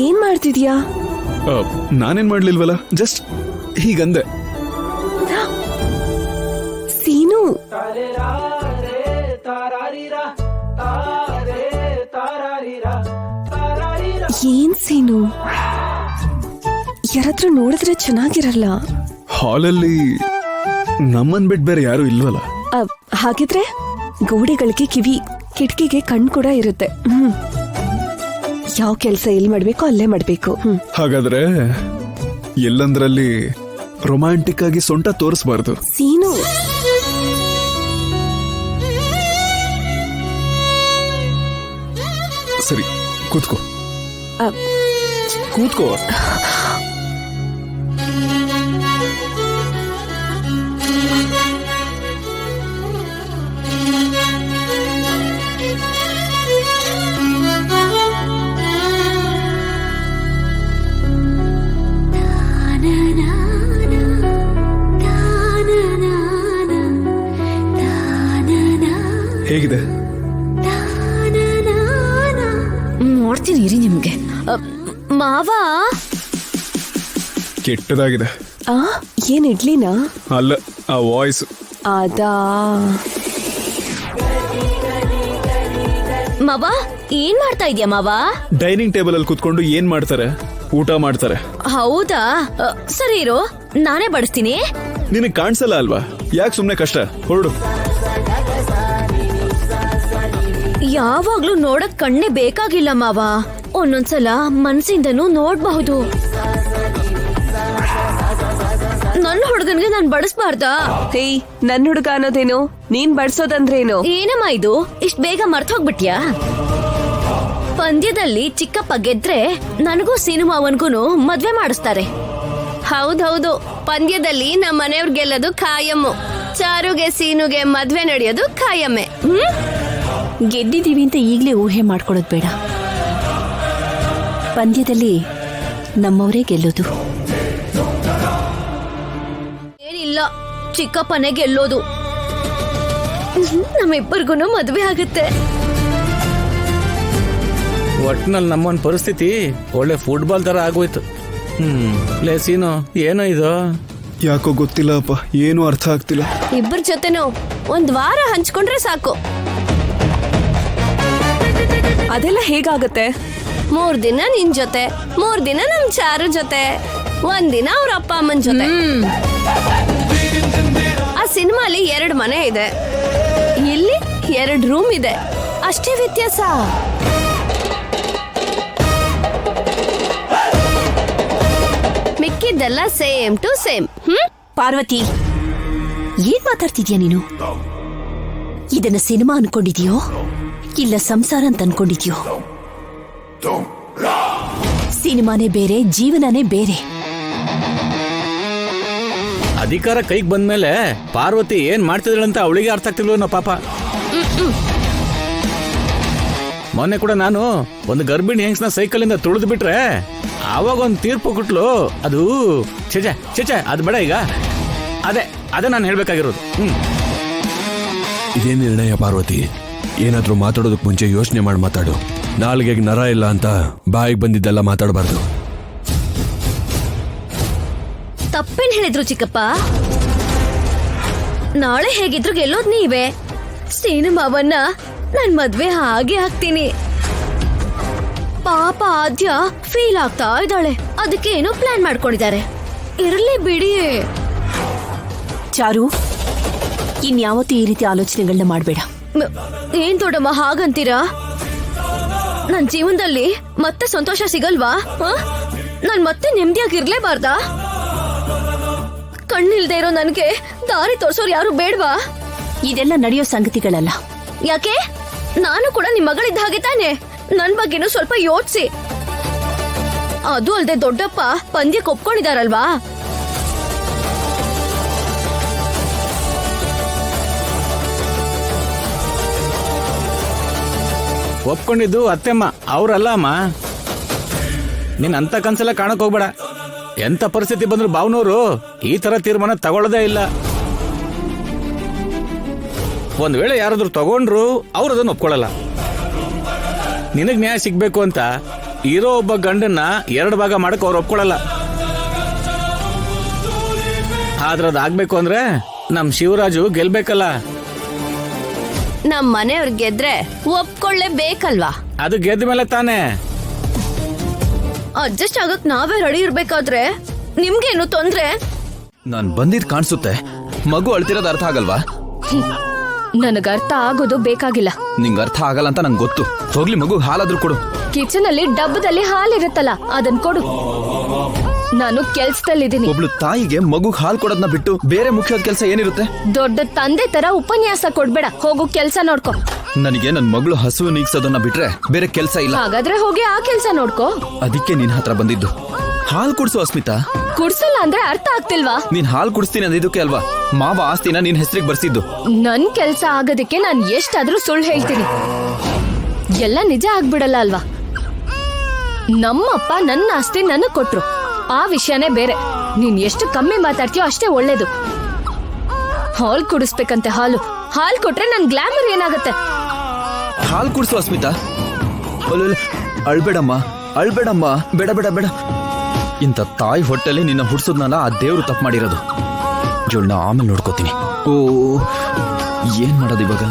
ಏನ್ ಮಾಡ್ತಿದ್ಯಾ? ನಾನೇನ್ ಮಾಡ್ಲಿಲ್ವಲ್ಲ, ಜಸ್ಟ್ ಹೀಗಂದೆ. ಸೀನು, ಏನ್ ಸೀನು, ಯಾರಾದ್ರೂ ನೋಡಿದ್ರೆ ಚೆನ್ನಾಗಿರಲ್ಲ. ಹಾಲಲ್ಲಿ ನಮ್ಮನ್ ಬಿಟ್ಟು ಬೇರೆ ಯಾರು ಇಲ್ವಲ್ಲ. ಹಾಗಿದ್ರೆ ಗೋಡೆಗಳಿಗೆ ಕಿವಿ, ಕಿಟಕಿಗೆ ಕಣ್ ಕೂಡ ಇರುತ್ತೆ. ಯಾವ ಕೆಲ್ಸ ಎಲ್ಲಿ ಮಾಡ್ಬೇಕು ಅಲ್ಲೇ ಮಾಡ್ಬೇಕು. ಹಾಗಾದ್ರೆ ಎಲ್ಲಂದ್ರಲ್ಲಿ ರೊಮ್ಯಾಂಟಿಕ್ ಆಗಿ ಸೊಂಟ ತೋರಿಸಬಾರ್ದು. ಸೀನು, ಸರಿ, ಕೂತ್ಕೋ ಕೂತ್ಕೋ. ಹೇಗಿದೆ? ನೋಡ್ತೀನಿ ಇರಿ ನಿಮ್ಗೆ. ಮಾವ, ಕೆಟ್ಟದಾಗಿದೆ. ಏನ್ ಇಡ್ಲಿನಾ? ಅಲ್ಲ, ಆ ವಾಯ್ಸ್. ಅದಾ? ಮಾವ ಏನ್ ಮಾಡ್ತಾ ಇದ್ಯಾ ಮಾವ? ಡೈನಿಂಗ್ ಟೇಬಲ್ ಅಲ್ಲಿ ಕೂತ್ಕೊಂಡು ಏನ್ ಮಾಡ್ತಾರೆ? ಊಟ ಮಾಡ್ತಾರೆ. ಹೌದಾ? ಸರಿ ಇರು, ನಾನೇ ಬಡಿಸ್ತೀನಿ. ನಿನಗೆ ಕಾಣಿಸಲ್ಲ ಅಲ್ವಾ? ಯಾಕೆ ಸುಮ್ನೆ ಕಷ್ಟ? ಹೊರಡು. ಯಾವಾಗ್ಲೂ ನೋಡಕ್ ಕಣ್ಣೆ ಬೇಕಾಗಿಲ್ಲ ಮಾವ, ಒಂದೊಂದ್ಸಲ ಮನ್ಸಿಂದನೂ ನೋಡ್ಬಹುದು. ನನ್ನ ಹುಡುಗನ್ಗೆ ನಾನ್ ಬಡಿಸ್ಬಾರ್ದಾ? ಹೇಯ್, ನನ್ ಹುಡುಗ ಅನ್ನೋದೇನು? ನೀನ್ ಬಡ್ಸೋದಂದ್ರೇನು? ಏನಮ್ಮ ಇದು, ಇಷ್ಟ್ ಬೇಗ ಮರ್ತ್ ಹೋಗ್ಬಿಟ್ಯಾ? ಪಂದ್ಯದಲ್ಲಿ ಚಿಕ್ಕಪ್ಪ ಗೆದ್ರೆ ನನಗೂ ಸಿನಿಮಾವನ್ಗೂ ಮದ್ವೆ ಮಾಡಿಸ್ತಾರೆ. ಹೌದೌದು, ಪಂದ್ಯದಲ್ಲಿ ನಮ್ಮ ಮನೆಯವ್ರ ಗೆಲ್ಲೋದು ಖಾಯಮ್ಮು. ಚಾರುಗೆ ಸೀನುಗೆ ಮದ್ವೆ ನಡೆಯೋದು ಖಾಯಮ್ಮೆ. ಗೆದ್ದಿದ್ದೀವಿ ಅಂತ ಈಗಲೇ ಊಹೆ ಮಾಡ್ಕೊಳ್ಳೋದು ಬೇಡ. ಪಂದ್ಯದಲ್ಲಿ ನಮ್ಮವರೇ ಗೆಲ್ಲೋದು. ಏನಿಲ್ಲ, ಚಿಕ್ಕಪ್ಪನೇ ಗೆಲ್ಲೋದು. ನಮ್ಮಿಬ್ಬರಿಗೂ ಮದ್ವೆ ಆಗುತ್ತೆ. ಒಟ್ನಲ್ಲಿ ನಮ್ಮನ್ ಪರಿಸ್ಥಿತಿ ಒಳ್ಳೆ ಫುಟ್ಬಾಲ್ ತರ ಆಗೋಯ್ತು. ಲೇ ಸೀನು, ಏನೋ ಇದು? ಯಾಕೋ ಗೊತ್ತಿಲ್ಲ ಅಪ್ಪ, ಏನು ಅರ್ಥ ಆಗ್ತಿಲ್ಲ. ಇಬ್ಬರ ಜೊತೆನೂ ಒಂದ್ ವಾರ ಹಂಚ್ಕೊಂಡ್ರೆ ಸಾಕು. ಅದೆಲ್ಲ ಹೇಗಾಗತ್ತೆ? 3 ದಿನ ನಿನ್ ಜೊತೆ, 3 ದಿನ ನಮ್ ಚಾರು ಜೊತೆ, 1 ದಿನ ಅವ್ರ ಅಪ್ಪ ಅಮ್ಮನ ಜೊತೆ. ಆ ಸಿನಿಮಾಲಿ 2 ಮನೆ ಇದೆ, ಇಲ್ಲಿ 2 ರೂಮ್ ಇದೆ, ಅಷ್ಟೇ ವ್ಯತ್ಯಾಸ. ಮಿಕ್ಕಿದ್ದೆಲ್ಲ ಸೇಮ್ ಟು ಸೇಮ್. ಪಾರ್ವತಿ, ಏನ್ ಮಾತಾಡ್ತಿದ್ಯಾ ನೀನು? ಇದನ್ನ ಸಿನಿಮಾ ಅನ್ಕೊಂಡಿದ್ಯೋ ಇಲ್ಲ ಸಂಸಾರ ಅಂತ ಅನ್ಕೊಂಡಿದ್ಯೋ? ಸಿನಿಮಾನೇ ಬೇರೆ, ಜೀವನನೇ ಬೇರೆ. ಅಧಿಕಾರ ಕೈಗೆ ಬಂದ್ಮೇಲೆ ಪಾರ್ವತಿ ಏನ್ ಮಾಡ್ತಿದ್ಳಂತ ಅವಳಿಗೆ ಅರ್ಥ ಆಗ್ತಿಲ್ವೋ ಪಾಪ. ಮೊನ್ನೆ ಕೂಡ ನಾನು ಒಂದು ಗರ್ಭಿಣಿ ಹೆಂಗ್ಸ್ನ ಸೈಕಲ್ ಇಂದ ತುಳಿದು ಬಿಟ್ರೆ ಆವಾಗ ಒಂದು ತೀರ್ಪು ಕೊಟ್ಲು. ಅದು ಚೇಚೆ ಅದು ಬೇಡ. ಈಗ ಅದೇ ನಾನು ಹೇಳ್ಬೇಕಾಗಿರೋದು. ಇದೇನು ನಿರ್ಣಯ ಪಾರ್ವತಿ? ಏನಾದ್ರೂ ಮಾತಾಡೋದಕ್ಕೆ ಮುಂಚೆ ಯೋಚನೆ ಮಾಡಿ ಮಾತಾಡು. ನಾಲ್ಗೆಗೆ ನರ ಇಲ್ಲ ಅಂತ ಬಾಯಿಗೆ ಬಂದಿದ್ದೆಲ್ಲ ಮಾತಾಡಬಾರ್ದು. ತಪ್ಪೇನ್ ಹೇಳಿದ್ರು ಚಿಕ್ಕಪ್ಪ? ನಾಳೆ ಹೇಗಿದ್ರು ಗೆಲ್ಲೋದ್ ನೀವೇ. ಸಿನಿಮಾವನ್ನ ನನ್ ಮದ್ವೆ ಹಾಗೆ ಹಾಕ್ತೀನಿ. ಪಾಪ ಆದ್ಯ ಫೀಲ್ ಆಗ್ತಾ ಇದ್ದಾಳೆ, ಅದಕ್ಕೆ ಏನೋ ಪ್ಲಾನ್ ಮಾಡ್ಕೊಂಡಿದ್ದಾರೆ. ಇರ್ಲಿ ಬಿಡಿ. ಚಾರು, ಇನ್ಯಾವತ್ತೂ ಈ ರೀತಿ ಆಲೋಚನೆಗಳನ್ನ ಮಾಡಬೇಡ. ಏನ್ ದೊಡ್ಡಮ್ಮ ಹಾಗಂತೀರಾ? ನನ್ ಜೀವನದಲ್ಲಿ ಮತ್ತೆ ಸಂತೋಷ ಸಿಗಲ್ವಾ? ನಾನ್ ಮತ್ತೆ ನೆಮ್ಮದಿಯಾಗಿರ್ಲೇಬಾರ್ದಾ? ಕಣ್ಣಿಲ್ದೇ ಇರೋ ನನ್ಗೆ ದಾರಿ ತೋರ್ಸೋರು ಯಾರು ಬೇಡ್ವಾ? ಇದೆಲ್ಲ ನಡೆಯೋ ಸಂಗತಿಗಳಲ್ಲ. ಯಾಕೆ? ನಾನು ಕೂಡ ನಿಮ್ ಮಗಳಿದ್ದ ಹಾಗೆ ತಾನೆ. ನನ್ ಬಗ್ಗೆನೂ ಸ್ವಲ್ಪ ಯೋಚಿಸಿ. ಅದು ಅಲ್ದೆ ದೊಡ್ಡಪ್ಪ ಪಂದ್ಯಕ್ಕೆ ಒಪ್ಕೊಂಡಿದಾರಲ್ವಾ? ಒಪ್ಕೊಂಡಿದ್ದು ಅತ್ತೆಮ್ಮ, ಅವ್ರಲ್ಲ ಅಮ್ಮ. ನೀನ್ ಅಂತ ಕನ್ಸೆಲ್ಲ ಕಾಣಕ್ ಹೋಗ್ಬೇಡ. ಎಂತ ಪರಿಸ್ಥಿತಿ ಬಂದ್ರು ಭಾವನವರು ಈ ತರ ತೀರ್ಮಾನ ತಗೊಳ್ಳೋದೇ ಇಲ್ಲ. ಒಂದ್ ವೇಳೆ ಯಾರಾದ್ರೂ ತಗೊಂಡ್ರು ಅವ್ರು ಅದನ್ನ ಒಪ್ಕೊಳ್ಳಲ್ಲ. ನಿನಗ್ ನ್ಯಾಯ ಸಿಗ್ಬೇಕು ಅಂತ ಇರೋ ಒಬ್ಬ ಗಂಡನ್ನ 2 ಭಾಗ ಮಾಡಕ್ ಅವ್ರು ಒಪ್ಕೊಳ್ಳಲ್ಲ. ಆದ್ರ ಅದಾಗ್ಬೇಕು ಅಂದ್ರೆ ನಮ್ ಶಿವರಾಜು ಗೆಲ್ಬೇಕಲ್ಲ. ನಮ್ ಮನೆಯವ್ರ ಗೆದ್ರೆ ಒಪ್ಕೊಳ್ಳೇಬೇಕಲ್ವಾ? ಅದು ಗೆದ್ದ ಮೇಲೆ ತಾನೇ. ಅಡ್ಜಸ್ಟ್ ಆಗಕ್ ನಾವೇ ರೆಡಿ ಇರ್ಬೇಕಾದ್ರೆ ನಿಮ್ಗೇನು ತೊಂದ್ರೆ? ನಾನ್ ಬಂದಿದ್ ಕಾಣಿಸುತ್ತೆ. ಮಗು ಅಳ್ತಿರೋದು ಅರ್ಥ ಆಗಲ್ವಾ? ನನಗ ಅರ್ಥ ಆಗೋದು ಬೇಕಾಗಿಲ್ಲ. ನಿಂಗ್ ಅರ್ಥ ಆಗಲ್ಲ ಅಂತ ನಂಗೆ ಗೊತ್ತು. ಹೋಗ್ಲಿ, ಮಗು ಹಾಲಾದ್ರೂ ಕೊಡು. ಕಿಚನ್ ಅಲ್ಲಿ ಡಬ್ಬದಲ್ಲಿ ಹಾಲಿರುತ್ತಲ್ಲ, ಅದನ್ ಕೊಡು. ನಾನು ಕೆಲ್ಸದಲ್ಲಿದ್ದೀನಿ. ಒಬ್ಳು ತಾಯಿಗೆ ಮಗು ಹಾಲು ಕೊಡೋದನ್ನ ಬಿಟ್ಟು ಬೇರೆ ಮುಖ್ಯವಾದ ಕೆಲಸ ಏನಿರುತ್ತೆ? ದೊಡ್ಡ ತಂದೆ ತರ ಉಪನ್ಯಾಸ ಕೊಡ್ಬೇಡ. ಹೋಗು ಕೆಲ್ಸ ನೋಡ್ಕೊ. ನನಗೆ ನನ್ ಮಗಳು ಹಸು ನೀಗ್ಸೋದನ್ನ ಬಿಟ್ರೆ ಬೇರೆ ಕೆಲಸ ಇಲ್ಲ. ಹಾಗಾದ್ರೆ ಹೋಗಿ ಆ ಕೆಲ್ಸ ನೋಡ್ಕೊ. ಅದಕ್ಕೆ ನಿನ್ ಹತ್ರ ಬಂದಿದ್ದು. ಹಾಲು ಕುಡ್ಸು ಅಸ್ಮಿತಾ. ಕುಡ್ಸಲ್ಲ ಅಂದ್ರೆ ಅರ್ಥ ಆಗ್ತಿಲ್ವಾ? ನೀನ್ ಹಾಲು ಕುಡಿಸ್ತೀನಿ ಅಂದಿದ್ದಕ್ಕೆ ಅಲ್ವಾ ಮಾವ ಆಸ್ತಿನ ನಿನ್ ಹೆಸರಿಗೆ ಬರ್ಸಿದ್ದು. ನನ್ ಕೆಲ್ಸ ಆಗೋದಕ್ಕೆ ನಾನ್ ಎಷ್ಟಾದ್ರೂ ಸುಳ್ಳು ಹೇಳ್ತೀನಿ. ಎಲ್ಲ ನಿಜ ಆಗ್ಬಿಡಲ್ಲ ಅಲ್ವಾ? ನಮ್ಮಪ್ಪ ನನ್ನ ಆಸ್ತಿ ನನಗ್ ಕೊಟ್ರು, ಆ ವಿಷಯನೇ ಬೇರೆ. ನೀನ್ ಎಷ್ಟು ಕಮ್ಮಿ ಮಾತಾಡ್ತೀಯೋ ಅಷ್ಟೇ ಒಳ್ಳೇದು. ಹಾಲ್ ಕುಡಿಸ್ಬೇಕಂತೆ. ಹಾಲು ಕೊಟ್ರೆ ನನ್ ಗ್ಲಾಮರ್ ಏನಾಗುತ್ತೆ? ಹಾಲು ಕುಡ್ಸು ಅಸ್ಮಿತಾ. ಅಳ್ಬೇಡಮ್ಮ, ಅಳ್ಬೇಡಮ್ಮ, ಬೇಡ ಬೇಡ ಬೇಡ. ಇಂಥ ತಾಯಿ ಹೊಟ್ಟೆಲಿ ನಿನ್ನ ಹುಡ್ಸೋದ್ನಲ್ಲ ಆ ದೇವ್ರು ತಪ್ಪು ಮಾಡಿರೋದು. ಜೋಳ್ನ ಆಮೇಲೆ ನೋಡ್ಕೋತೀನಿ. ಓ, ಏನ್ ಮಾಡೋದು ಇವಾಗ?